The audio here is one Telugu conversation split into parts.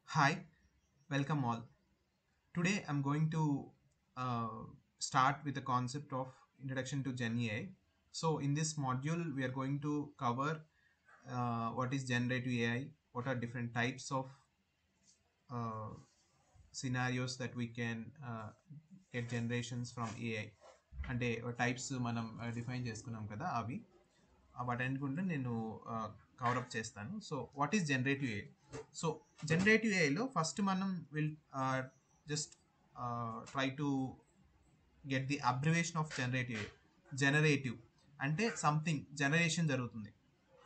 Hi, welcome all. Today I'm going to start with the concept of introduction to Gen AI. So in this module, we are going to cover what is generative AI, what are different types of uh, scenarios that we can get generations from AI. అంటే టైప్స్ మనం డిఫైన్ చేసుకున్నాం కదా అవి వాటన్నిటికుంటే నేను కవరప్ చేస్తాను. So what is generative AI? So generative ఏఐలో ఫస్ట్ మనం will just try to get the abbreviation of generative AI. Generative అంటే సంథింగ్ జనరేషన్ జరుగుతుంది,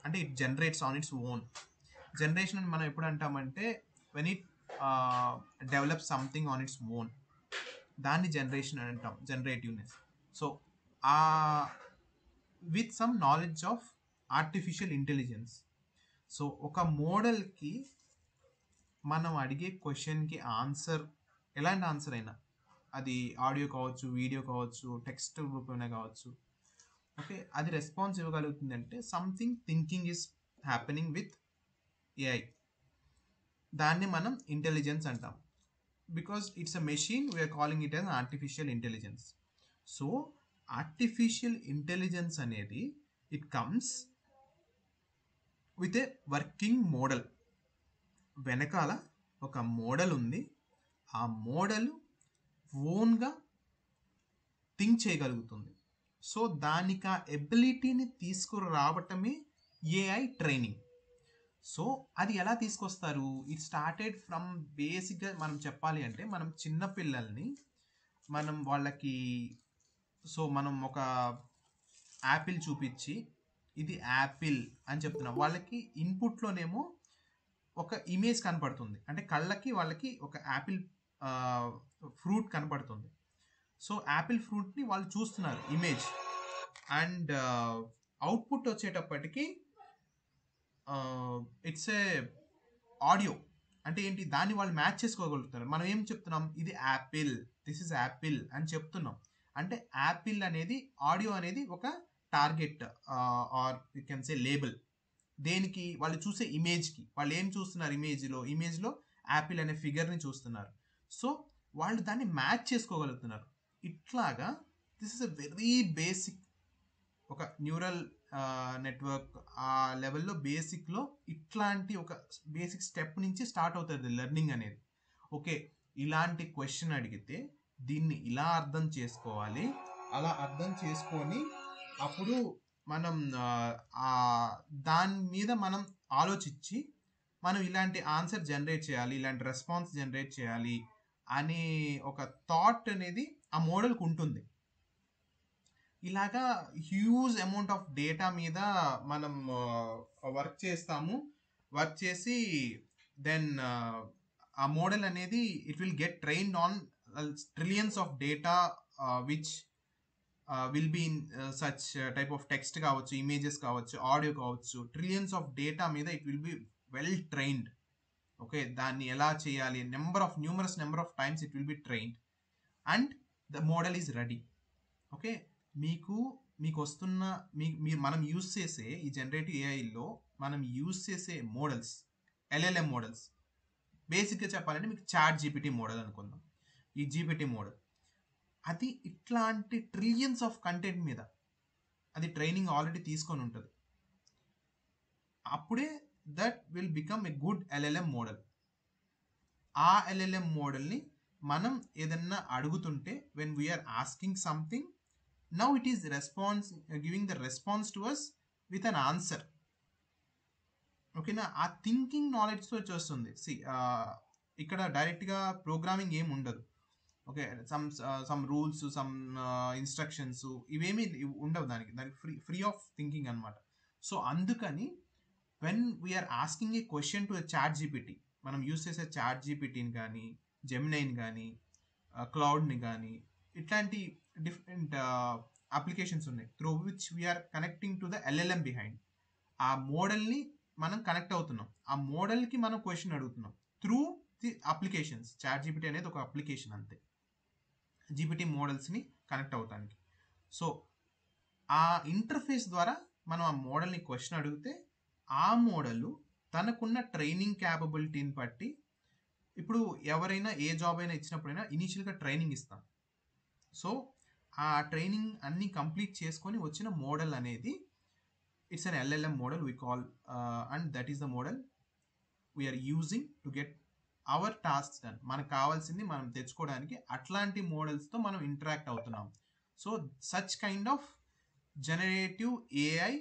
అంటే it generates on its own. Generation అని మనం ఎప్పుడు అంటామంటే when it develop something on its own, దాన్ని జనరేషన్ అని అంటాం, generativeness. So uh with some knowledge of artificial intelligence. So ఒక మోడల్కి మనం అడిగే క్వశ్చన్కి ఆన్సర్, ఎలాంటి ఆన్సర్ అయినా, అది ఆడియో కావచ్చు, వీడియో కావచ్చు, టెక్స్ట్ రూపంలో కావచ్చు, ఓకే, అది రెస్పాన్స్ ఇవ్వగలుగుతుంది అంటే something thinking is happening with AI. దాన్ని మనం ఇంటెలిజెన్స్ అంటాం. Because it's a machine, we're calling it as artificial intelligence. So artificial intelligence అనేది it comes with a working model. వెనకాల ఒక మోడల్ ఉంది, ఆ మోడల్ ఓన్గా థింక్ చేయగలుగుతుంది. సో దానికి ఆ ఎబిలిటీని తీసుకురావటమే ఏఐ ట్రైనింగ్. సో అది ఎలా తీసుకొస్తారు? ఇట్ స్టార్టెడ్ ఫ్రమ్ బేసిక్గా మనం చెప్పాలి అంటే, మనం చిన్న పిల్లల్ని మనం వాళ్ళకి, సో మనం ఒక యాపిల్ చూపించి ఇది యాపిల్ అని చెప్తున్నాం, వాళ్ళకి ఇన్పుట్లోనేమో ఒక ఇమేజ్ కనపడుతుంది, అంటే కళ్ళకి వాళ్ళకి ఒక యాపిల్ ఫ్రూట్ కనపడుతుంది. సో యాపిల్ ఫ్రూట్ని వాళ్ళు చూస్తున్నారు ఇమేజ్, అండ్ అవుట్పుట్ వచ్చేటప్పటికి ఇట్స్ ఏ ఆడియో. అంటే ఏంటి, దాన్ని వాళ్ళు మ్యాచ్ చేసుకోగలుగుతున్నారు. మనం ఏం చెప్తున్నాం, ఇది యాపిల్, దిస్ ఇస్ యాపిల్ అని చెప్తున్నాం. అంటే యాపిల్ అనేది, ఆడియో అనేది ఒక target or you can say label. దేనికి? వాళ్ళు చూసే ఇమేజ్కి. వాళ్ళు ఏం చూస్తున్నారు ఇమేజ్లో యాపిల్ అనే ఫిగర్ని చూస్తున్నారు. సో వాళ్ళు దాన్ని మ్యాచ్ చేసుకోగలుగుతున్నారు. ఇట్లాగా this is a very basic, ఒక న్యూరల్ నెట్వర్క్ ఆ లెవెల్లో బేసిక్లో ఇట్లాంటి ఒక బేసిక్ స్టెప్ నుంచి స్టార్ట్ అవుతుంది లెర్నింగ్ అనేది. ఓకే, ఇలాంటి క్వశ్చన్ అడిగితే దీన్ని ఇలా అర్థం చేసుకోవాలి, అలా అర్థం చేసుకొని అప్పుడు మనం దాని మీద మనం ఆలోచించి మనం ఇలాంటి ఆన్సర్ జనరేట్ చేయాలి, ఇలాంటి రెస్పాన్స్ జనరేట్ చేయాలి అనే ఒక థాట్ అనేది ఆ మోడల్కి ఉంటుంది. ఇలాగా హ్యూజ్ అమౌంట్ ఆఫ్ డేటా మీద మనం వర్క్ చేస్తాము. వర్క్ చేసి దెన్ ఆ మోడల్ అనేది it will get trained on trillions of data which will be in such type of text కావచ్చు, ఇమేజెస్ కావచ్చు, ఆడియో కావచ్చు, ట్రిలియన్స్ ఆఫ్ డేటా మీద it will be well trained. Okay, దాన్ని ఎలా చేయాలి, numerous number of times it will be trained and the model is ready. Okay, మీకు వస్తున్న మనం యూస్ చేసే ఈ జనరేటివ్ ఏఐలో మనం యూస్ చేసే మోడల్స్, ఎల్ఎల్ఎం మోడల్స్, బేసిక్గా చెప్పాలంటే మీకు చాట్ జీపీటీ మోడల్ అనుకుందాం. ఈ జీపీటీ మోడల్ అది ఇట్లాంటి ట్రిలియన్స్ ఆఫ్ కంటెంట్ మీద అది ట్రైనింగ్ ఆల్రెడీ తీసుకొని ఉంటుంది. అప్పుడే that will become a good LLM model. ఆ ఎల్ఎల్ఎం మోడల్ని మనం ఏదన్నా అడుగుతుంటే, when we're asking something, now it is giving the response to us with an answer. ఓకేనా, ఆ థింకింగ్ నాలెడ్జ్తో వచ్చేస్తుంది. ఇక్కడ డైరెక్ట్గా ప్రోగ్రామింగ్ ఏమి ఉండదు. Okay, some rules, some instructions ఇవేమీ ఉండవు, దానికి ఫ్రీ ఆఫ్ థింకింగ్ అనమాట. సో అందుకని when we're asking a question to chat GPT, మనం యూస్ చేసే చాట్ జీపీటీని కానీ, జెమినైని కానీ, క్లౌడ్ని కానీ, ఇట్లాంటి డిఫరెంట్ అప్లికేషన్స్ ఉన్నాయి through which we're connecting to the LLM behind. ఆ మోడల్ని మనం కనెక్ట్ అవుతున్నాం, ఆ మోడల్కి మనం క్వశ్చన్ అడుగుతున్నాం through the applications. Chat GPT అనేది ఒక అప్లికేషన్ అంతే, జీపీటీ మోడల్స్ని కనెక్ట్ అవటానికి. సో ఆ ఇంటర్ఫేస్ ద్వారా మనం ఆ మోడల్ని క్వశ్చన్ అడిగితే ఆ మోడల్ తనకున్న ట్రైనింగ్ క్యాపబిలిటీని బట్టి ఇప్పుడు ఎవరైనా ఏ జాబ్ అయినా ఇచ్చినప్పుడైనా ఇనీషియల్గా ట్రైనింగ్ ఇస్తాం. సో ఆ ట్రైనింగ్ అన్ని కంప్లీట్ చేసుకొని వచ్చిన మోడల్ అనేది it's an LLM model we call, and that is the model we're using to get our tasks done. మనకు కావాల్సింది మనం తెచ్చుకోవడానికి అట్లాంటి మోడల్స్తో మనం ఇంటరాక్ట్ అవుతున్నాం. So such kind of generative AI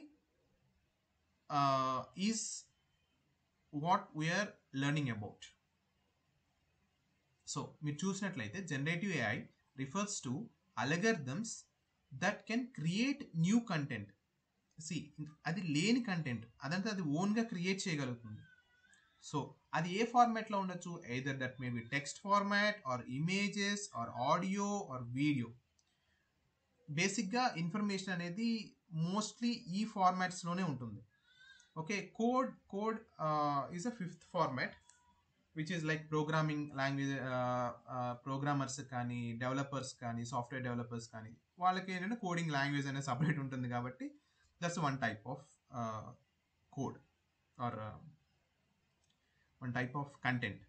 is what we're learning about. So మీరు చూసినట్లయితే generative AI refers to algorithms that can create new content. See, అది లేని కంటెంట్ అదంతా అది ఓన్గా క్రియేట్ చేయగలుగుతుంది. సో అది ఏ ఫార్మాట్లో ఉండొచ్చు, either that may be text format or images or audio or video. బేసిక్గా ఇన్ఫర్మేషన్ అనేది మోస్ట్లీ ఈ ఫార్మాట్స్లోనే ఉంటుంది. Okay, code is a fifth format which is like programming language. Programmers కానీ డెవలపర్స్ కానీ సాఫ్ట్వేర్ డెవలపర్స్ కానీ వాళ్ళకి ఏంటంటే కోడింగ్ లాంగ్వేజ్ అనేది సపరేట్ ఉంటుంది కాబట్టి that's one type of code or one type of content.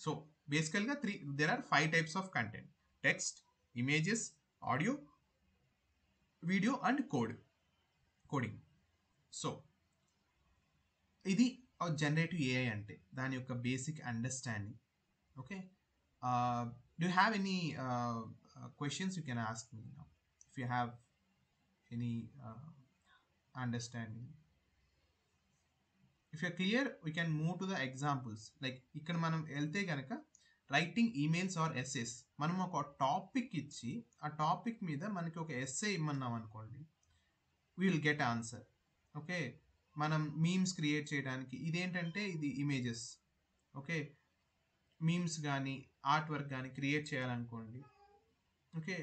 So basically there are 5 types of content: text, images, audio, video and coding. So ఇది జనరేటివ్ ఏఐ అంటే దాని యొక్క basic understanding. Okay, do have any questions you can ask me now if you have any understanding. If you're clear we can move to the examples. Like ఇక్కడ మనం వెళ్తే కనుక రైటింగ్ ఈమెయిల్స్ ఆర్ ఎస్సేస్, మనం ఒక టాపిక్ ఇచ్చి ఆ టాపిక్ మీద మనకి ఒక ఎస్సే ఇమ్మన్నాం అనుకోండి, we will get answer. Okay, మనం మీమ్స్ క్రియేట్ చేయడానికి ఇదేంటంటే ఇది ఇమేజెస్. ఓకే, మీమ్స్ కానీ ఆర్ట్ వర్క్ కానీ క్రియేట్ చేయాలనుకోండి. Okay,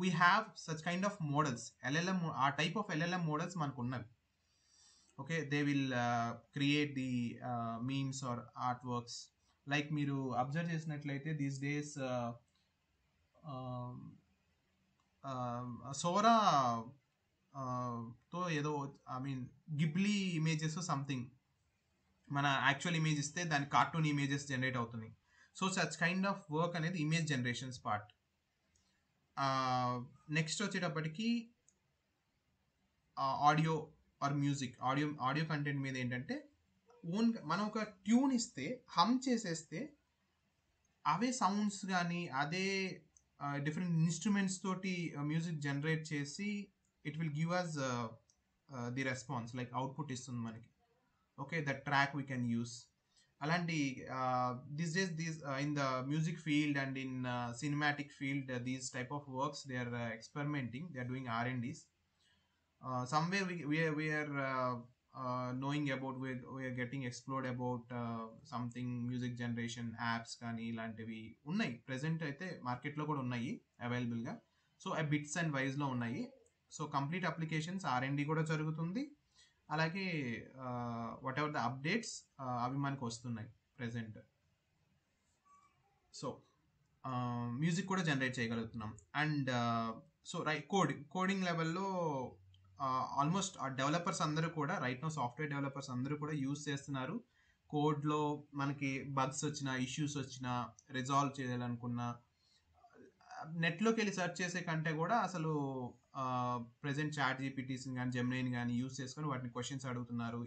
we have such kind of models. LLM, ఆ టైప్ ఆఫ్ ఎల్ఎల్ఎం మోడల్స్ మనకు ఉన్నవి. Okay, they will create the memes or artworks. Like మీరు అబ్జర్వ్ చేసినట్లయితే దీస్ డేస్ సోరా తో ఏదో I mean Ghibli images something మన యాక్చువల్ ఇమేజ్ ఇస్తే దాని కార్టూన్ ఇమేజెస్ జనరేట్ అవుతున్నాయి. So such kind of work అనేది ఇమేజ్ జనరేషన్స్ పార్ట్. నెక్స్ట్ వచ్చేటప్పటికి audio or music. Audio content మీద ఏంటంటే మనం ఒక ట్యూన్ ఇస్తే హమ్ చేసేస్తే అవే సౌండ్స్ కానీ అదే డిఫరెంట్ ఇన్స్ట్రుమెంట్స్ తోటి మ్యూజిక్ జనరేట్ చేసి it will give us the response, like output ఇస్తుంది మనకి. Okay, that track we can use. అలాంటి this days in the music field and in cinematic field these type of works they are experimenting, they are doing R&Ds. Somewhere we are knowing about, we are getting explored about something music generation apps కానీ ఇలాంటివి ఉన్నాయి. ప్రెసెంట్ అయితే మార్కెట్లో కూడా ఉన్నాయి అవైలబుల్గా. సో ఆ బిట్స్ అండ్ వైజ్లో ఉన్నాయి. సో కంప్లీట్ అప్లికేషన్స్ R&D కూడా జరుగుతుంది. అలాగే వాట్ ఎవర్ ద అప్డేట్స్ అవి మనకు వస్తున్నాయి ప్రెసెంట్. సో మ్యూజిక్ కూడా జనరేట్ చేయగలుగుతున్నాం. అండ్ సో కోడింగ్ లెవెల్లో ఆల్మోస్ట్ ఆ డెవలపర్స్ అందరూ కూడా రైట్ నో, సాఫ్ట్వేర్ డెవలపర్స్ అందరూ కూడా యూజ్ చేస్తున్నారు. కోడ్లో మనకి బగ్స్ వచ్చినా ఇష్యూస్ వచ్చినా రిజాల్వ్ చేయాలనుకున్నా నెట్లోకి వెళ్ళి సెర్చ్ చేసే కంటే కూడా అసలు ప్రెసెంట్ చాట్ జీపీటీస్ని కానీ జెమినైని కానీ యూజ్ చేసుకొని వాటిని క్వశ్చన్స్ అడుగుతున్నారు.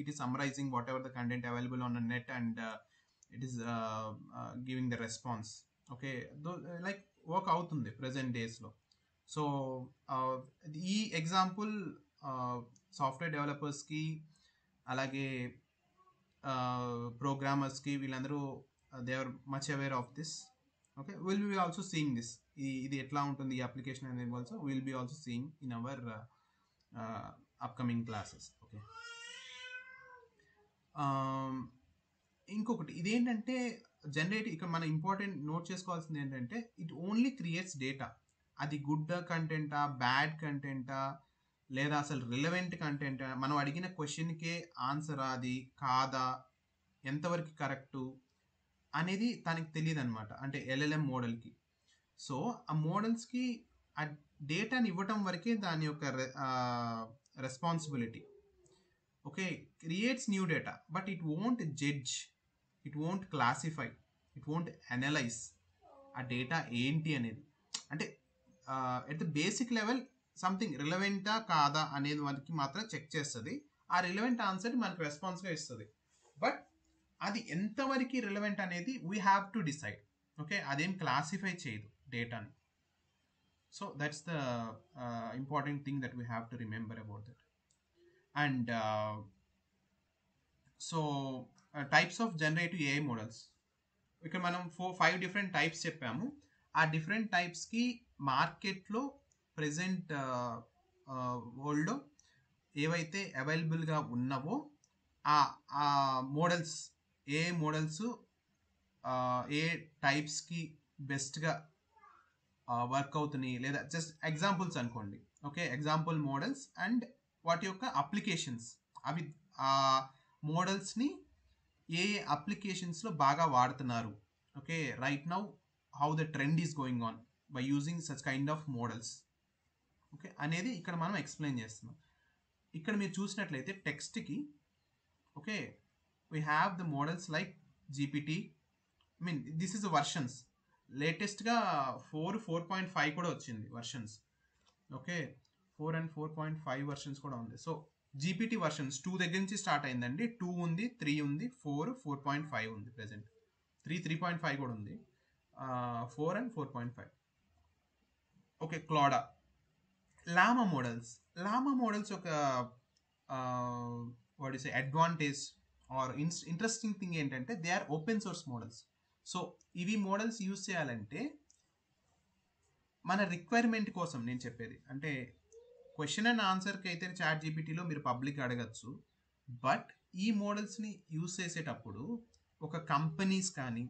It is summarising whatever the content available on the net and it is giving the response. Okay, like work అవుతుంది ప్రెసెంట్ డేస్లో. సో ఈ ఎగ్జాంపుల్ సాఫ్ట్వేర్ డెవలపర్స్కి అలాగే ప్రోగ్రామర్స్కి వీళ్ళందరూ they are much aware of this. Okay, will be also seeing this, ఇది ఎట్లా ఉంటుంది ఈ అప్లికేషన్ అనేది also will be also seeing in our upcoming classes. Okay, ఇంకొకటి ఇదేంటంటే జనరేట్, ఇక్కడ మన ఇంపార్టెంట్ నోట్ చేసుకోవాల్సింది ఏంటంటే ఇట్ ఓన్లీ క్రియేట్స్ డేటా. అది గుడ్ కంటెంటా, బ్యాడ్ కంటెంటా, లేదా అసలు రిలవెంట్ కంటెంటా, మనం అడిగిన క్వశ్చన్కే ఆన్సరా అది కాదా, ఎంతవరకు కరెక్టు అనేది తనకి తెలియదు అనమాట, అంటే ఎల్ఎల్ఎం మోడల్కి. సో ఆ మోడల్స్కి ఆ డేటాని ఇవ్వటం వరకే దాని యొక్క responsibility. Okay, creates new data but it won't judge, it won't classify. It won't analyse ఆ డేటా ఏంటి అనేది. అంటే at the basic level something రిలవెంటా కాదా అనేది మనకి మాత్రం చెక్ చేస్తుంది. ఆ రిలవెంట్ ఆన్సర్ మనకు రెస్పాన్స్గా ఇస్తుంది. బట్ అది ఎంతవరకు రిలవెంట్ అనేది we have to decide. Okay, అదేం క్లాసిఫై చేయదు డేటాని. So that's the important thing that we have to remember about that. And so types of generative AI models, ఇక్కడ మనం 5 డిఫరెంట్ టైప్స్ చెప్పాము. ఆ డిఫరెంట్ టైప్స్కి మార్కెట్లో ప్రజెంట్ వరల్డ్లో ఏవైతే అవైలబుల్గా ఉన్నావో ఆ మోడల్స్, ఏ మోడల్స్ ఏ టైప్స్కి బెస్ట్గా వర్క్ అవుతున్నాయి, లేదా జస్ట్ ఎగ్జాంపుల్స్ అనుకోండి. ఓకే, ఎగ్జాంపుల్ మోడల్స్ అండ్ వాటి యొక్క అప్లికేషన్స్. అవి ఆ మోడల్స్ని ఏ అప్లికేషన్స్లో బాగా వాడుతున్నారు. Okay, right now how the trend is going on by using such kind of models. Okay, అనేది ఇక్కడ మనం ఎక్స్ప్లెయిన్ చేస్తున్నాం. ఇక్కడ మీరు చూసినట్లయితే టెక్స్ట్కి, okay, we have the models like GPT. I mean this is versions. లేటెస్ట్గా 4.5 కూడా వచ్చింది వర్షన్స్. ఓకే, 4 and 4.5 వర్షన్స్ కూడా ఉంది. సో జీపీటీ వర్షన్స్ 2 దగ్గర నుంచి స్టార్ట్ అయిందండి. 2 ఉంది, 3 ఉంది, 4.5 ఉంది ప్రెసెంట్. 3.5 కూడా ఉంది. 4 and 4.5. ఓకే, క్లాడా, లామా మోడల్స్ ఒక what is advantage or interesting thing ఏంటంటే they are open source models. So ఇవి మోడల్స్ యూజ్ చేయాలంటే మన రిక్వైర్మెంట్ కోసం నేను చెప్పేది అంటే క్వశ్చన్ అండ్ ఆన్సర్కి అయితే చాట్ జీపీటీలో మీరు పబ్లిక్ అడగచ్చు. బట్ ఈ మోడల్స్ని యూజ్ చేసేటప్పుడు ఒక కంపెనీస్ కానీ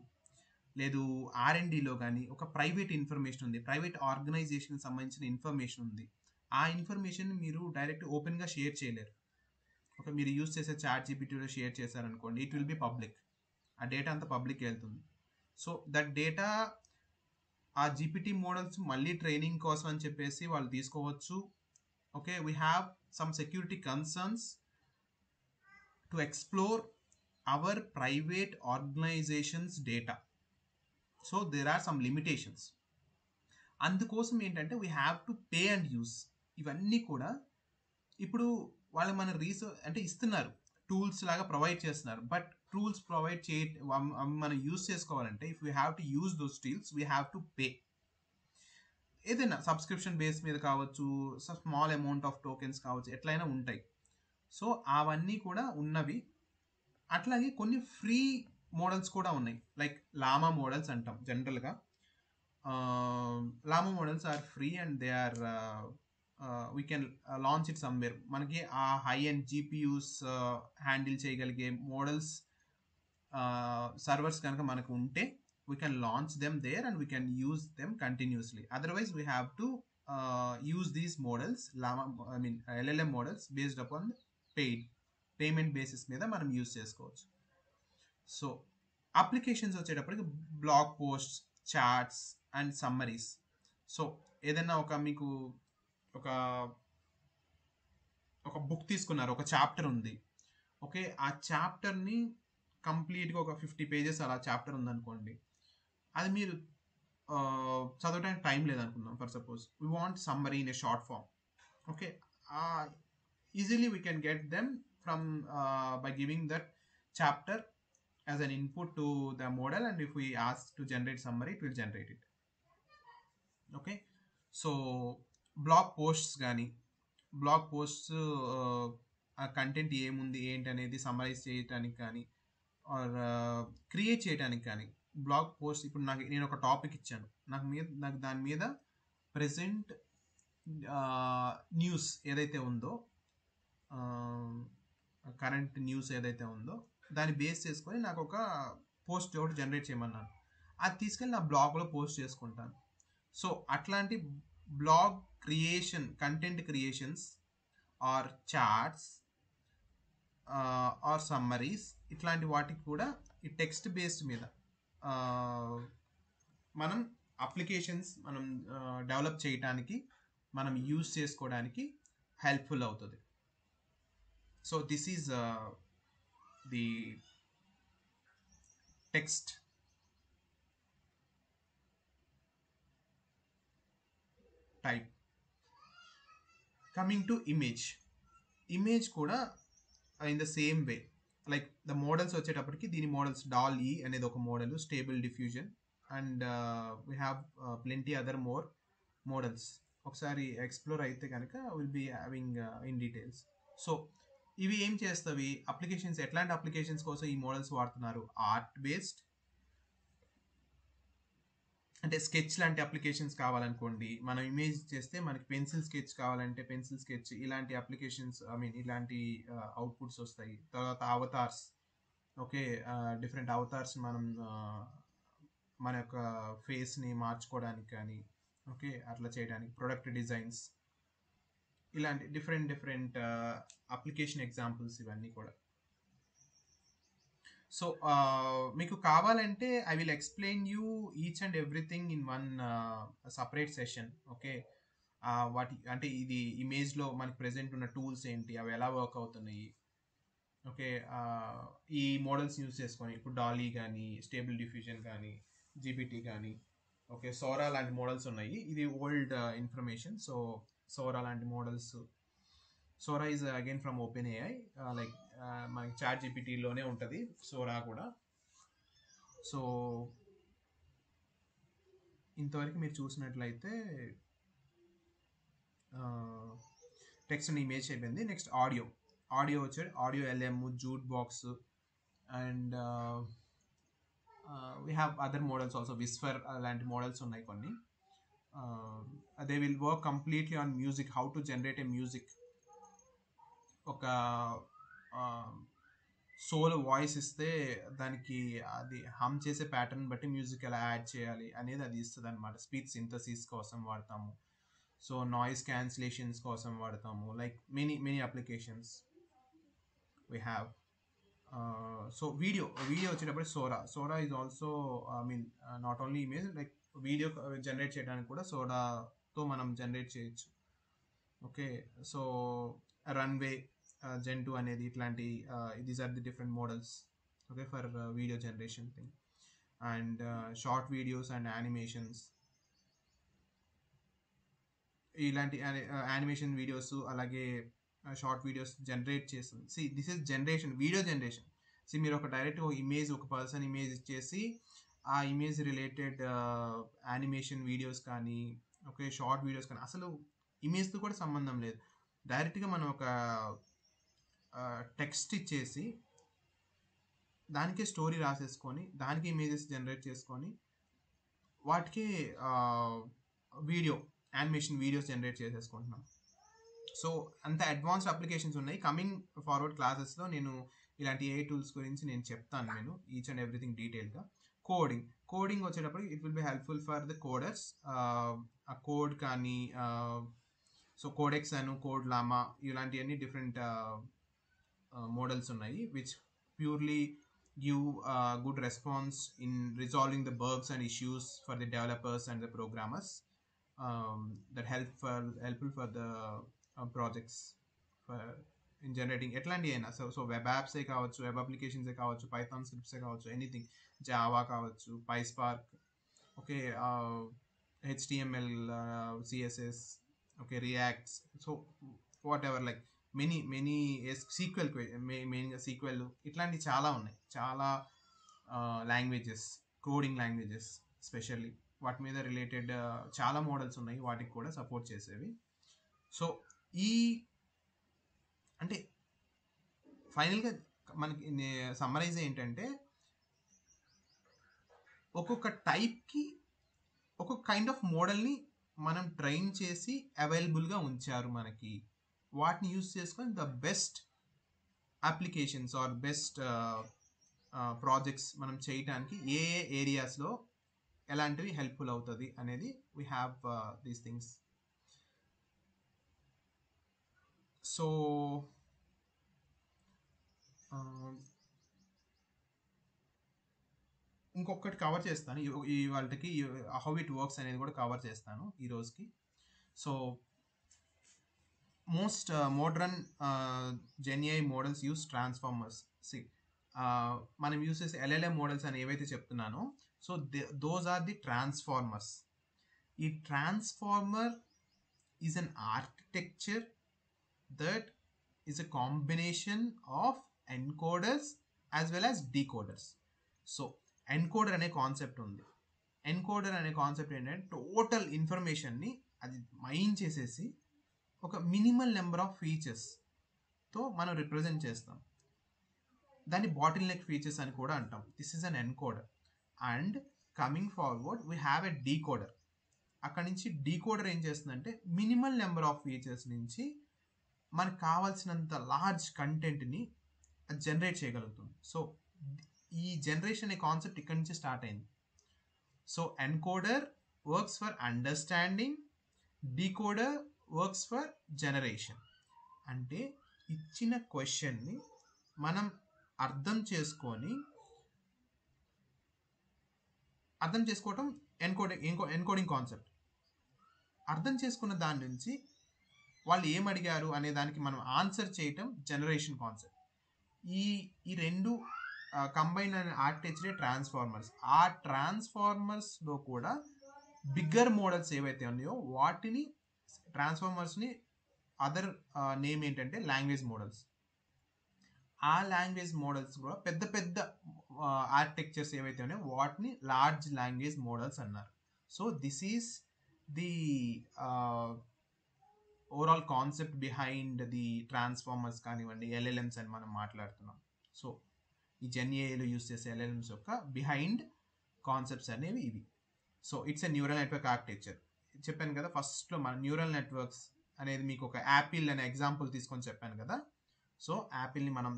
లేదు R&Dలో కానీ ఒక ప్రైవేట్ ఇన్ఫర్మేషన్ ఉంది, ప్రైవేట్ ఆర్గనైజేషన్కి సంబంధించిన ఇన్ఫర్మేషన్ ఉంది. ఆ ఇన్ఫర్మేషన్ మీరు డైరెక్ట్ ఓపెన్గా షేర్ చేయలేరు. ఒక మీరు యూజ్ చేసే చాట్ జీపీటీలో షేర్ చేశారనుకోండి, ఇట్ విల్ బి పబ్లిక్. ఆ డేటా అంతా పబ్లిక్ వెళ్తుంది. సో దట్ డేటా ఆ జీపీటీ మోడల్స్ మళ్ళీ ట్రైనింగ్ కోసం అని చెప్పేసి వాళ్ళు తీసుకోవచ్చు. Okay, we have some security concerns to explore our private organisations data. So there are some limitations. అందుకోసం ఏంటంటే we have to pay and use. ఇవన్నీ కూడా ఇప్పుడు వాళ్ళు మన అంటే ఇస్తున్నారు, టూల్స్ లాగా ప్రొవైడ్ చేస్తున్నారు. బట్ టూల్స్ ప్రొవైడ్ మనం యూస్ చేసుకోవాలంటే if we have to use those tools we have to pay. ఏదైనా సబ్స్క్రిప్షన్ బేస్ మీద కావచ్చు, స్మాల్ అమౌంట్ ఆఫ్ టోకెన్స్ కావచ్చు, ఎట్లయినా ఉంటాయి. సో అవన్నీ కూడా ఉన్నవి. అట్లాగే కొన్ని ఫ్రీ మోడల్స్ కూడా ఉన్నాయి, లైక్ లామా మోడల్స్ అంటాం జనరల్గా. Llama models are free and they are we can launch it somewhere. మనకి ఆ హై అండ్ జీపీయూస్ హ్యాండిల్ చేయగలిగే మోడల్స్ సర్వర్స్ కనుక మనకు ఉంటే we can launch them there and we can use them continuously. Otherwise we have to use these models, LLM models based upon payment basis మీద మనం యూజ్ చేసుకోవచ్చు. సో అప్లికేషన్స్ వచ్చేటప్పటికి blog posts, charts and summaries. So ఏదైనా మీకు ఒక బుక్ తీసుకున్నారు, ఒక చాప్టర్ ఉంది. ఓకే, ఆ చాప్టర్ని కంప్లీట్గా ఒక 50 pages అలా చాప్టర్ ఉందనుకోండి, అది మీరు చదవడానికి టైం లేదనుకుందాం. For suppose we want summary in a short form. Okay, easily we can get them from by giving that chapter as an input to the model and if we ask to generate summary it will generate it. Okay, so blog posts ఆ కంటెంట్ ఏముంది ఏంటి అనేది సమ్మరైజ్ చేయడానికి కానీ ఆర్ క్రియేట్ చేయడానికి కానీ బ్లాగ్ పోస్ట్. ఇప్పుడు నేను ఒక టాపిక్ ఇచ్చాను, నాకు దాని మీద ప్రెసెంట్ న్యూస్ ఏదైతే ఉందో, కరెంట్ న్యూస్ ఏదైతే ఉందో దాన్ని బేస్ చేసుకొని నాకు ఒక పోస్ట్ ఒకటి జనరేట్ చేయమన్నాను. అది తీసుకెళ్ళి నా బ్లాగ్లో పోస్ట్ చేసుకుంటాను. సో అట్లాంటి blog creation, content creations or charts or summaries, ఇట్లాంటి వాటికి కూడా ఈ టెక్స్ట్ బేస్డ్ మీద మనం అప్లికేషన్స్ మనం డెవలప్ చేయడానికి, మనం యూజ్ చేసుకోవడానికి హెల్ప్ఫుల్ అవుతుంది. So this is the text type. Coming to image కూడా in the same way, like the models వచ్చేటప్పటికి దీని మోడల్స్ DALL-E అనేది ఒక model, stable diffusion, and we have plenty other more models. ఒకసారి ఎక్స్ప్లోర్ అయితే కనుక will be having in details. So ఇవి ఏం చేస్తవి, అప్లికేషన్స్, ఎట్లాంటి అప్లికేషన్స్ కోసం ఈ మోడల్స్ వాడుతున్నారు? ఆర్ట్ బేస్డ్, అంటే స్కెచ్ లాంటి అప్లికేషన్స్ కావాలనుకోండి, మనం ఇమేజ్ చేస్తే మనకి పెన్సిల్ స్కెచ్ కావాలంటే పెన్సిల్ స్కెచ్, ఇలాంటి అప్లికేషన్స్, ఐ మీన్ ఇలాంటి అవుట్పుట్స్ వస్తాయి. తర్వాత అవతార్స్, ఓకే, డిఫరెంట్ అవతార్స్ మనం మన యొక్క ఫేస్ని మార్చుకోవడానికి కానీ, ఓకే, అట్లా చేయడానికి, ప్రొడక్ట్ డిజైన్స్, ఇలాంటి డిఫరెంట్ అప్లికేషన్ ఎగ్జాంపుల్స్ ఇవన్నీ కూడా. సో మీకు కావాలంటే I will explain you each and everything in one separate session. Okay, వాటి అంటే ఇది ఇమేజ్లో మనకి ప్రెజెంట్ ఉన్న టూల్స్ ఏంటి, అవి ఎలా వర్క్ అవుతున్నాయి, ఓకే, ఈ మోడల్స్ యూస్ చేసుకొని, ఇప్పుడు DALL-E కానీ, స్టేబుల్ డిఫ్యూజన్ కానీ, GPT కానీ, ఓకే, సోరా లాంటి మోడల్స్ ఉన్నాయి. ఇది ఓల్డ్ ఇన్ఫర్మేషన్. సో సోరా లాంటి models, Sora is again from Open AI, like మనకి చాట్ జీపీటీలోనే ఉంటుంది సోరా కూడా. సో ఇంతవరకు మీరు చూసినట్లయితే టెక్స్ట్ అండ్ ఇమేజ్ అయిపోయింది. నెక్స్ట్ ఆడియో వచ్చాడు, audio LM, Jukebox, and we have other models also, Whisper అలాంటి మోడల్స్ ఉన్నాయి కొన్ని. They will work completely on music, how to generate A music. ఒక సోలో వాయిస్ ఇస్తే దానికి అది హమ్ చేసే ప్యాటర్న్ బట్టి మ్యూజిక్ ఎలా యాడ్ చేయాలి అనేది అది ఇస్తుంది అనమాట. స్పీచ్ సింథసిస్ కోసం వాడతాము, సో నాయిస్ క్యాన్సిలేషన్స్ కోసం వాడతాము, like many applications we have. So video వచ్చేటప్పుడు Sora is also, I mean not only image, like video generate చేయడానికి కూడా సోరాతో మనం జనరేట్ చేయొచ్చు. ఓకే, సో రన్వే, Gen2 అనేది, ఇట్లాంటి these are the different models, okay, for video generation thing. And short videos and animations, ఇలాంటి యానిమేషన్ వీడియోస్, అలాగే షార్ట్ వీడియోస్ జనరేట్ చేస్తుంది. See this is generation, video generation. See మీరు ఒక డైరెక్ట్ ఇమేజ్, ఒక పర్సన్ ఇమేజ్ ఇచ్చేసి ఆ ఇమేజ్ రిలేటెడ్ యానిమేషన్ వీడియోస్ కానీ, ఓకే, షార్ట్ వీడియోస్ కానీ, అసలు ఇమేజ్తో కూడా సంబంధం లేదు, డైరెక్ట్గా మనం ఒక టెక్స్ట్ ఇచ్చేసి దానికే స్టోరీ రాసేసుకొని దానికి ఇమేజెస్ జనరేట్ చేసుకొని వాటికి యానిమేషన్ వీడియోస్ జనరేట్ చేసేసుకుంటున్నాం. సో అంత అడ్వాన్స్డ్ అప్లికేషన్స్ ఉన్నాయి. కమింగ్ ఫార్వర్డ్ క్లాసెస్లో నేను ఇలాంటి ఏ టూల్స్ గురించి నేను చెప్తాను, నేను ఈచ్ అండ్ ఎవ్రీథింగ్ డీటెయిల్గా. కోడింగ్ వచ్చేటప్పుడు it will be helpful for the coders. ఆ కోడ్ కానీ, సో కోడెక్స్ అను, కోడ్ లామా, ఇలాంటివన్నీ డిఫరెంట్ మోడల్స్ ఉన్నాయి which purely give good response in resolving the bugs and issues for the developers and the programmers, that helpful for the projects for in generating ఎట్లాంటి అయినా. సో వెబ్ యాప్సే కావచ్చు, వెబ్ అప్లికేషన్సే కావచ్చు, పైథాన్ స్క్రిప్ట్సే కావచ్చు, ఎనీథింగ్, జావా కావచ్చు, PySpark, okay, HTML, CSS, okay, reacts, so what ever, like many sequel, మెయిన్గా సీక్వెల్, ఇట్లాంటివి చాలా ఉన్నాయి, చాలా లాంగ్వేజెస్, కోడింగ్ లాంగ్వేజెస్ స్పెషల్లీ, వాటి మీద రిలేటెడ్ చాలా మోడల్స్ ఉన్నాయి, వాటికి కూడా సపోర్ట్ చేసేవి. సో ఈ అంటే ఫైనల్గా మనకి సమ్మరైజ్ ఏంటంటే, ఒక్కొక్క టైప్కి ఒక్కొక్క కైండ్ ఆఫ్ మోడల్ని మనం ట్రైన్ చేసి అవైలబుల్గా ఉంచారు మనకి. వాటిని యూజ్ చేసుకొని the best applications or best projects మనం చేయటానికి ఏ ఏరియాస్లో ఎలాంటివి హెల్ప్ఫుల్ అవుతుంది అనేది we have these things. So ఇంకొకటి కవర్ చేస్తాను ఈ వాళ్ళకి, హౌ ఇట్ వర్క్స్ అనేది కూడా కవర్ చేస్తాను ఈ రోజుకి. So most modern Gen AI models use transformers. See, మనం యూస్ చేసే LLM మోడల్స్ అని ఏవైతే చెప్తున్నానో, so those are the transformers. ఈ transformer is an architecture that is a combination of encoders as well as decoders. So encoder అనే కాన్సెప్ట్ ఉంది. ఎన్కోడర్ అనే కాన్సెప్ట్ ఏంటంటే టోటల్ ఇన్ఫర్మేషన్ని అది మైన్ చేసేసి ఒక మినిమల్ నెంబర్ ఆఫ్ ఫీచర్స్తో మనం రిప్రజెంట్ చేస్తాం. దాన్ని బాటిల్ నెక్ ఫీచర్స్ అని కూడా అంటాం. This is an encoder. And coming forward we have a decoder. అక్కడి నుంచి డీకోడర్ ఏం చేస్తుందంటే మినిమల్ నెంబర్ ఆఫ్ ఫీచర్స్ నుంచి మనకు కావాల్సినంత లార్జ్ కంటెంట్ని అది జనరేట్ చేయగలుగుతుంది. సో ఈ జనరేషన్ అనే కాన్సెప్ట్ ఇక్కడి నుంచి స్టార్ట్ అయింది. So encoder works for understanding, decoder works for generation. అంటే ఇచ్చిన క్వశ్చన్ని మనం అర్థం చేసుకోవటం ఎన్కోడింగ్ కాన్సెప్ట్. అర్థం చేసుకున్న దాని నుంచి వాళ్ళు ఏం అడిగారు అనే దానికి మనం ఆన్సర్ చేయటం జనరేషన్ కాన్సెప్ట్. ఈ రెండు కంబైన్ అయిన ఆర్కిటెక్చరే ట్రాన్స్ఫార్మర్స్. ఆ ట్రాన్స్ఫార్మర్స్లో కూడా బిగ్గర్ మోడల్స్ ఏవైతే ఉన్నాయో వాటిని ట్రాన్స్ఫార్మర్స్ని అదర్ నేమ్ ఏంటంటే లాంగ్వేజ్ మోడల్స్. ఆ లాంగ్వేజ్ మోడల్స్ కూడా పెద్ద పెద్ద ఆర్కిటెక్చర్స్ ఏవైతే ఉన్నాయో వాటిని లార్జ్ లాంగ్వేజ్ మోడల్స్ అన్నారు. So this is the overall concept behind the transformers కానివ్వండి, ఎల్ఎల్ఎమ్స్ అని మనం మాట్లాడుతున్నాం. సో ఈ జెన్ఏలో యూస్ చేసే ఎల్ఎల్ఎమ్స్ యొక్క బిహైండ్ కాన్సెప్ట్స్ అనేవి ఇవి. So it's a neural network architecture. చెప్పాను కదా ఫస్ట్లో మన న్యూరల్ నెట్వర్క్స్ అనేది మీకు ఒక యాపిల్ అనే ఎగ్జాంపుల్ తీసుకొని చెప్పాను కదా. సో యాపిల్ని మనం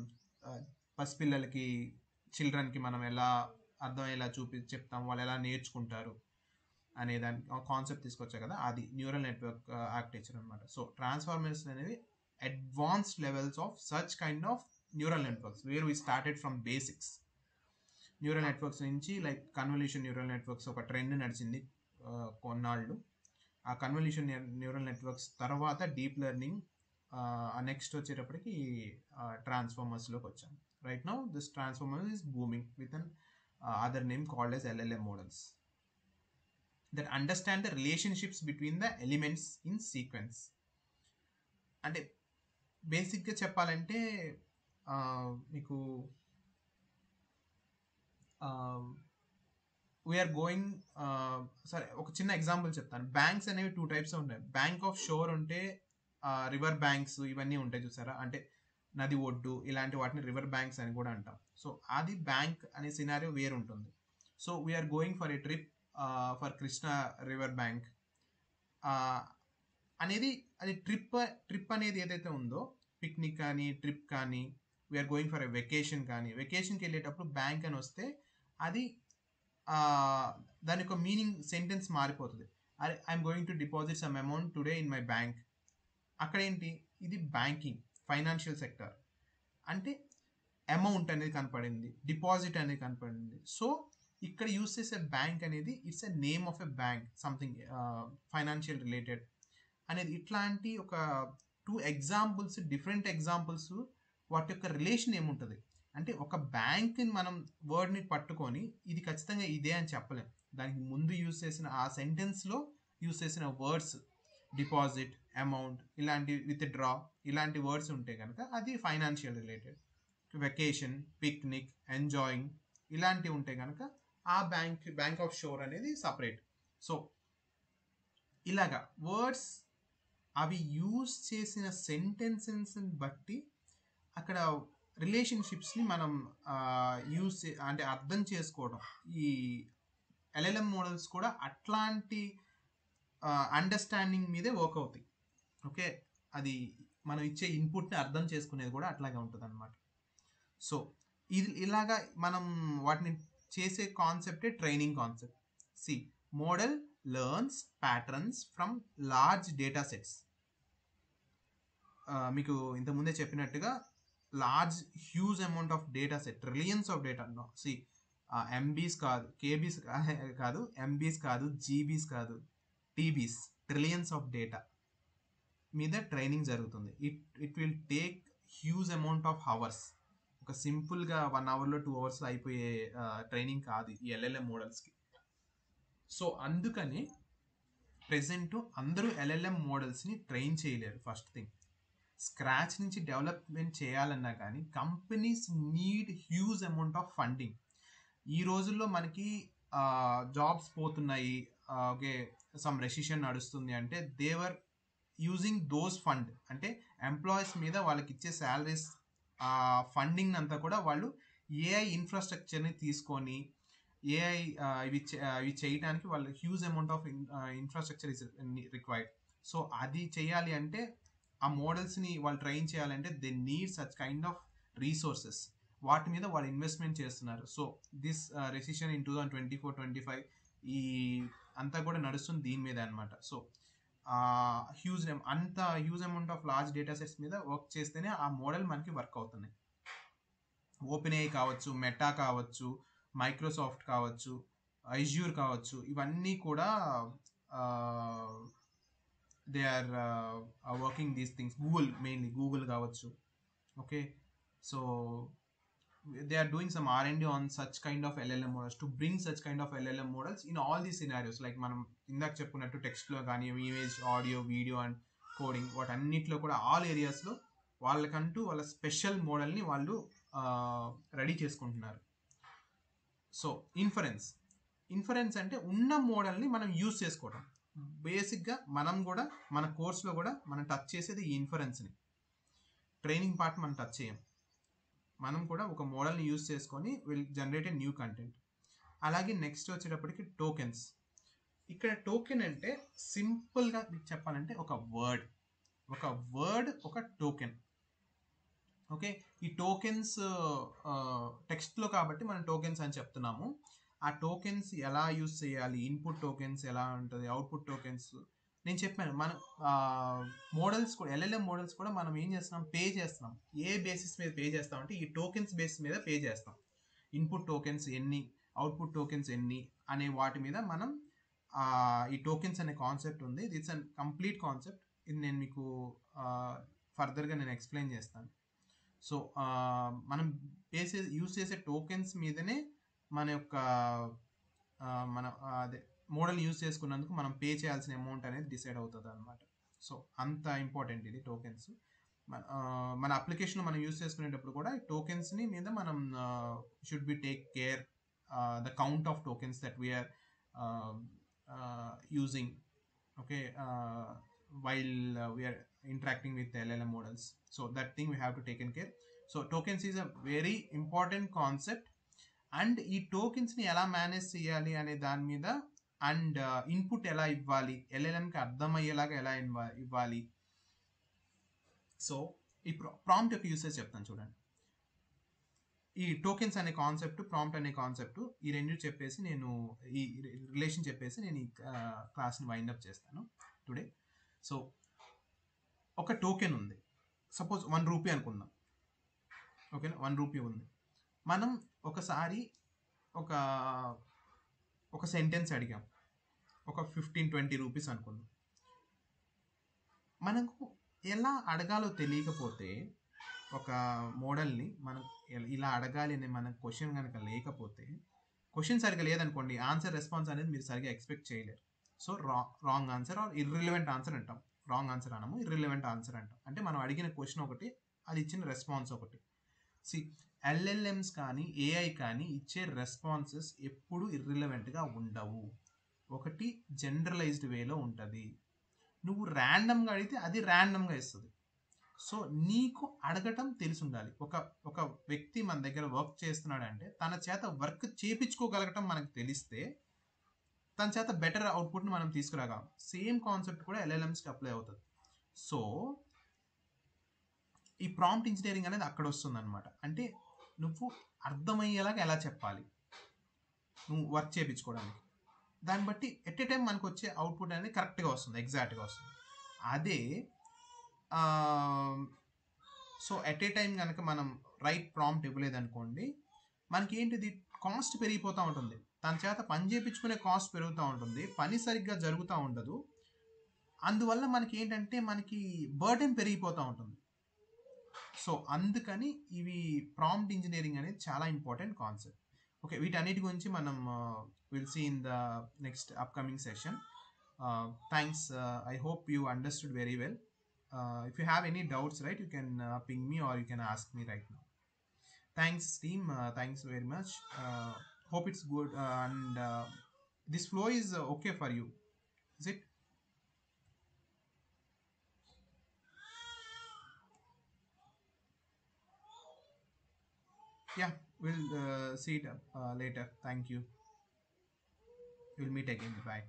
పసిపిల్లలకి, చిల్డ్రన్కి మనం ఎలా అర్థమయ్యేలా చెప్తాం, వాళ్ళు ఎలా నేర్చుకుంటారు అనే దాని కాన్సెప్ట్ తీసుకొచ్చా కదా, అది న్యూరల్ నెట్వర్క్ ఆర్కిటెక్చర్ అనమాట. సో ట్రాన్స్ఫార్మర్స్ అనేవి advanced levels of such kind of neural networks where we started from basics. Neural networks నుంచి లైక్ కన్వల్యూషన్ న్యూరల్ నెట్వర్క్స్ ఒక ట్రెండ్ నడిచింది కొన్నాళ్ళు. ఆ కన్వల్యూషన్ న్యూరల్ నెట్వర్క్స్ తర్వాత డీప్ లెర్నింగ్, నెక్స్ట్ వచ్చేటప్పటికి ట్రాన్స్ఫార్మర్స్లోకి వచ్చాం. Right now this transformer is booming with an other name called as LLM models that understand the relationships between the elements in sequence. అంటే బేసిక్గా చెప్పాలంటే మీకు వీఆర్ గోయింగ్, సరే ఒక చిన్న ఎగ్జాంపుల్ చెప్తాను. బ్యాంక్స్ అనేవి 2 types ఉంటాయి. బ్యాంక్ ఆఫ్ షోర్ ఉంటే రివర్ బ్యాంక్స్ ఇవన్నీ ఉంటాయి చూసారా, అంటే నది ఒడ్డు, ఇలాంటి వాటిని రివర్ బ్యాంక్స్ అని కూడా అంటాం. సో అది బ్యాంక్ అనే సినారియో వేరు ఉంటుంది. So we're going for a trip for Krishna river bank అనేది, అది ట్రిప్ అనేది ఏదైతే ఉందో, పిక్నిక్ కానీ ట్రిప్ కానీ, we're going for a vacation కానీ, వెకేషన్కి వెళ్ళేటప్పుడు బ్యాంక్ అని వస్తే అది దాని యొక్క మీనింగ్ సెంటెన్స్ మారిపోతుంది. I'm going to deposit some amount today in my bank. అక్కడ ఏంటి, ఇది బ్యాంకింగ్, ఫైనాన్షియల్ సెక్టర్, అంటే అమౌంట్ అనేది కనపడింది, డిపాజిట్ అనేది కనపడింది. సో ఇక్కడ యూస్ చేసే బ్యాంక్ అనేది it's a name of a bank, something financial related అనేది. ఇట్లాంటి ఒక 2 ఎగ్జాంపుల్స్, డిఫరెంట్ ఎగ్జాంపుల్స్, వాటి యొక్క రిలేషన్ ఏముంటుంది అంటే, ఒక బ్యాంక్ని మనం వర్డ్ని పట్టుకొని ఇది ఖచ్చితంగా ఇదే అని చెప్పలేం. దానికి ముందు యూస్ చేసిన ఆ సెంటెన్స్లో యూస్ చేసిన వర్డ్స్, డిపాజిట్, అమౌంట్, ఇలాంటి విత్ డ్రా, ఇలాంటి వర్డ్స్ ఉంటే కనుక అది financial related. Vacation, picnic, enjoying ఇలాంటివి ఉంటే కనుక ఆ బ్యాంక్ ఆఫ్ షోర్ అనేది సపరేట్. సో ఇలాగా వర్డ్స్ అవి యూస్ చేసిన సెంటెన్సెస్ని బట్టి అక్కడ రిలేషన్షిప్స్ని మనం అంటే అర్థం చేసుకోవడం. ఈ ఎల్ఎల్ఎం మోడల్స్ కూడా అట్లాంటి అండర్స్టాండింగ్ మీదే వర్క్ అవుతాయి. ఓకే, అది మనం ఇచ్చే ఇన్పుట్ని అర్థం చేసుకునేది కూడా అట్లాగే ఉంటుంది అనమాట. సో ఇలాగా మనం వాటిని చేసే కాన్సెప్టే training concept. See, model learns patterns from large data sets. మీకు ఇంతకుముందే చెప్పినట్టుగా large huge amount of data set, trillions of data. See, MBs కాదు, కేబీస్ కాదు, ఎంబీస్ కాదు, జీబీస్ కాదు, టీబీస్, ట్రిలియన్స్ ఆఫ్ డేటా మీద ట్రైనింగ్ జరుగుతుంది. It will take huge amount of hours. ఒక సింపుల్గా 1 hourలో 2 hours అయిపోయే ట్రైనింగ్ కాదు ఈ ఎల్ఎల్ఎం మోడల్స్కి. సో అందుకని ప్రెసెంట్ అందరూ ఎల్ఎల్ఎం మోడల్స్ని ట్రైన్ చేయలేరు. ఫస్ట్ థింగ్, స్క్రాచ్ నుంచి డెవలప్మెంట్ చేయాలన్నా కానీ companies need huge amount of funding. ఈ రోజుల్లో మనకి జాబ్స్ పోతున్నాయి, ఓకే, సమ్ రెసిషన్ నడుస్తుంది అంటే దేవర్ యూజింగ్ దోస్ ఫండ్, అంటే ఎంప్లాయీస్ మీద వాళ్ళకి ఇచ్చే శాలరీస్ ఫండింగ్ అంతా కూడా వాళ్ళు ఏఐ ఇన్ఫ్రాస్ట్రక్చర్ని తీసుకొని ఏఐ ఇవి చేయడానికి వాళ్ళు huge amount of infrastructure is required. So అది చేయాలి అంటే ఆ మోడల్స్ని వాళ్ళు ట్రైన్ చేయాలంటే they need such kind of resources. వాటి మీద వాళ్ళు ఇన్వెస్ట్మెంట్ చేస్తున్నారు. సో దిస్ రెసిషన్ ఇన్ 2024-25 ఈ అంతా కూడా నడుస్తుంది దీని మీద అనమాట. So huge amount of large data sets మీద వర్క్ చేస్తేనే ఆ మోడల్ మనకి వర్క్ అవుతున్నాయి. ఓపెన్ ఏఐ కావచ్చు, మెటా కావచ్చు, మైక్రోసాఫ్ట్ కావచ్చు, ఐజ్యూర్ కావచ్చు, ఇవన్నీ కూడా they are working these things. Mainly Google కావచ్చు. Okay, so they are doing some R&D on such kind of LLM models to bring such kind of LLM models in all these scenarios. Like మనం ఇందాక చెప్పుకున్నట్టు టెక్స్ట్లో కానీ, image, audio, video and coding, వాటన్నిటిలో కూడా ఆల్ ఏరియాస్లో వాళ్ళకంటూ వాళ్ళ స్పెషల్ మోడల్ని వాళ్ళు రెడీ చేసుకుంటున్నారు. సో ఇన్ఫరెన్స్ అంటే ఉన్న మోడల్ని మనం యూజ్ చేసుకోవడం. బేసిక్గా మనం కూడా మన కోర్స్లో కూడా మనం టచ్ చేసేది ఈ ఇన్ఫరెన్స్ని. ట్రైనింగ్ పార్ట్ మనం టచ్ చేయం. మనం కూడా ఒక మోడల్ని యూజ్ చేసుకొని will generate a new content. అలాగే నెక్స్ట్ వచ్చేటప్పటికి టోకెన్స్. ఇక్కడ టోకెన్ అంటే సింపుల్గా మీకు చెప్పాలంటే ఒక వర్డ్ ఒక టోకెన్. ఓకే, ఈ టోకెన్స్ టెక్స్ట్లో కాబట్టి మనం టోకెన్స్ అని చెప్తున్నాము. ఆ టోకెన్స్ ఎలా యూజ్ చేయాలి, ఇన్పుట్ టోకెన్స్ ఎలా ఉంటుంది, అవుట్పుట్ టోకెన్స్ నేను చెప్పాను. మన మోడల్స్ కూడా, ఎల్ఎల్ఎం మోడల్స్ కూడా మనం ఏం చేస్తున్నాం, పే చేస్తున్నాం. ఏ బేసిస్ మీద పే చేస్తాం అంటే ఈ టోకెన్స్ బేసిస్ మీద పే చేస్తాం. ఇన్పుట్ టోకెన్స్ ఎన్ని, అవుట్పుట్ టోకెన్స్ ఎన్ని అనే వాటి మీద మనం ఈ టోకెన్స్ అనే కాన్సెప్ట్ ఉంది. It's an complete concept. ఇది నేను మీకు ఫర్దర్గా నేను ఎక్స్ప్లెయిన్ చేస్తాను. సో మనం యూజ్ చేసే టోకెన్స్ మీదనే మన యొక్క అదే మోడల్ యూజ్ చేసుకున్నందుకు మనం పే చేయాల్సిన అమౌంట్ అనేది డిసైడ్ అవుతుంది అనమాట. సో అంత ఇంపార్టెంట్ ఇది టోకెన్స్. మన అప్లికేషన్ మనం యూజ్ చేసుకునేటప్పుడు కూడా ఈ టోకెన్స్ని మీద మనం should be take care the count of tokens that we're using. Okay, while we're interacting with the LLM models. So that thing we have to take in care. So tokens is a very important concept. And ఈ టోకెన్స్ని ఎలా మేనేజ్ చేయాలి అనే దాని మీద, అండ్ ఇన్పుట్ ఎలా ఇవ్వాలి, ఎల్ఎల్ఎంకి అర్థమయ్యేలాగా ఎలా ఇవ్వాలి. సో ఈ ప్రాంప్ట్ యొక్క యూసేజ్ చెప్తాను చూడండి. ఈ టోకెన్స్ అనే కాన్సెప్ట్, ప్రాంప్ట్ అనే కాన్సెప్ట్, ఈ రెండు చెప్పేసి నేను ఈ రిలేషన్ చెప్పేసి నేను ఈ క్లాస్ని వైండప్ చేస్తాను టుడే. సో ఒక టోకెన్ ఉంది, సపోజ్ 1 రూపీ అనుకుందాం. ఓకేనా, 1 రూపీ ఉంది. మనం ఒకసారి ఒక సెంటెన్స్ అడిగాం, ఒక 15-20 రూపీస్ అనుకుందాం. మనకు ఎలా అడగాలో తెలియకపోతే, ఒక మోడల్ని మనం ఇలా అడగాలి అనే మన క్వశ్చన్ కనుక లేకపోతే, క్వశ్చన్ సరిగ్గా లేదనుకోండి, ఆన్సర్ రెస్పాన్స్ అనేది మీరు సరిగ్గా ఎక్స్పెక్ట్ చేయలేరు. So wrong answer or irrelevant answer అంటాం. రాంగ్ ఆన్సర్ అనము, ఇర్రిలవెంట్ ఆన్సర్ అంటాం. అంటే మనం అడిగిన క్వశ్చన్ ఒకటి, అది ఇచ్చిన రెస్పాన్స్ ఒకటి. ఎల్ఎల్ఎంస్ కానీ ఏఐ కానీ ఇచ్చే రెస్పాన్సెస్ ఎప్పుడు ఇర్రిలవెంట్గా ఉండవు. ఒకటి జనరలైజ్డ్ వేలో ఉంటుంది. నువ్వు ర్యాండమ్గా అడిగితే అది ర్యాండమ్గా ఇస్తుంది. సో నీకు అడగటం తెలిసి ఉండాలి. ఒక వ్యక్తి మన దగ్గర వర్క్ చేస్తున్నాడంటే తన చేత వర్క్ చేయించుకోగలగటం మనకు తెలిస్తే తన చేత బెటర్ అవుట్పుట్ని మనం తీసుకురాగలం. సేమ్ కాన్సెప్ట్ కూడా ఎల్ఎల్ఎంస్కి అప్లై అవుతుంది. సో ఈ ప్రాంప్ట్ ఇంజనీరింగ్ అనేది అక్కడ వస్తుంది అనమాట. అంటే నువ్వు అర్థమయ్యేలాగా ఎలా చెప్పాలి నువ్వు వర్క్ చేయించుకోవడానికి, దాన్ని బట్టి ఎట్ ఏ టైం మనకు వచ్చే అవుట్పుట్ అనేది కరెక్ట్గా వస్తుంది, ఎగ్జాక్ట్గా వస్తుంది. అదే సో ఎట్ ఏ టైం కనుక మనం రైట్ ప్రాంప్ట్ ఇవ్వలేదనుకోండి, మనకి ఏంటిది, కాస్ట్ పెరిగిపోతూ ఉంటుంది. తన చేత పని చేయించుకునే కాస్ట్ పెరుగుతూ ఉంటుంది, పని సరిగ్గా జరుగుతూ ఉండదు. అందువల్ల మనకి ఏంటంటే మనకి బర్డెన్ పెరిగిపోతూ ఉంటుంది. సో అందుకని ఇవి ప్రాంప్ట్ ఇంజనీరింగ్ అనేది చాలా ఇంపార్టెంట్ కాన్సెప్ట్. ఓకే, వీటన్నిటి గురించి మనం will see in the next upcoming session. Thanks. I hope you understood very well. If you have any doubts, right, you can ping me or you can ask me right now. Thanks, team. Thanks very much. Hope it's good. And this flow is okay for you. Is it? Yeah, we'll see it later. Thank you. We'll meet again. Bye.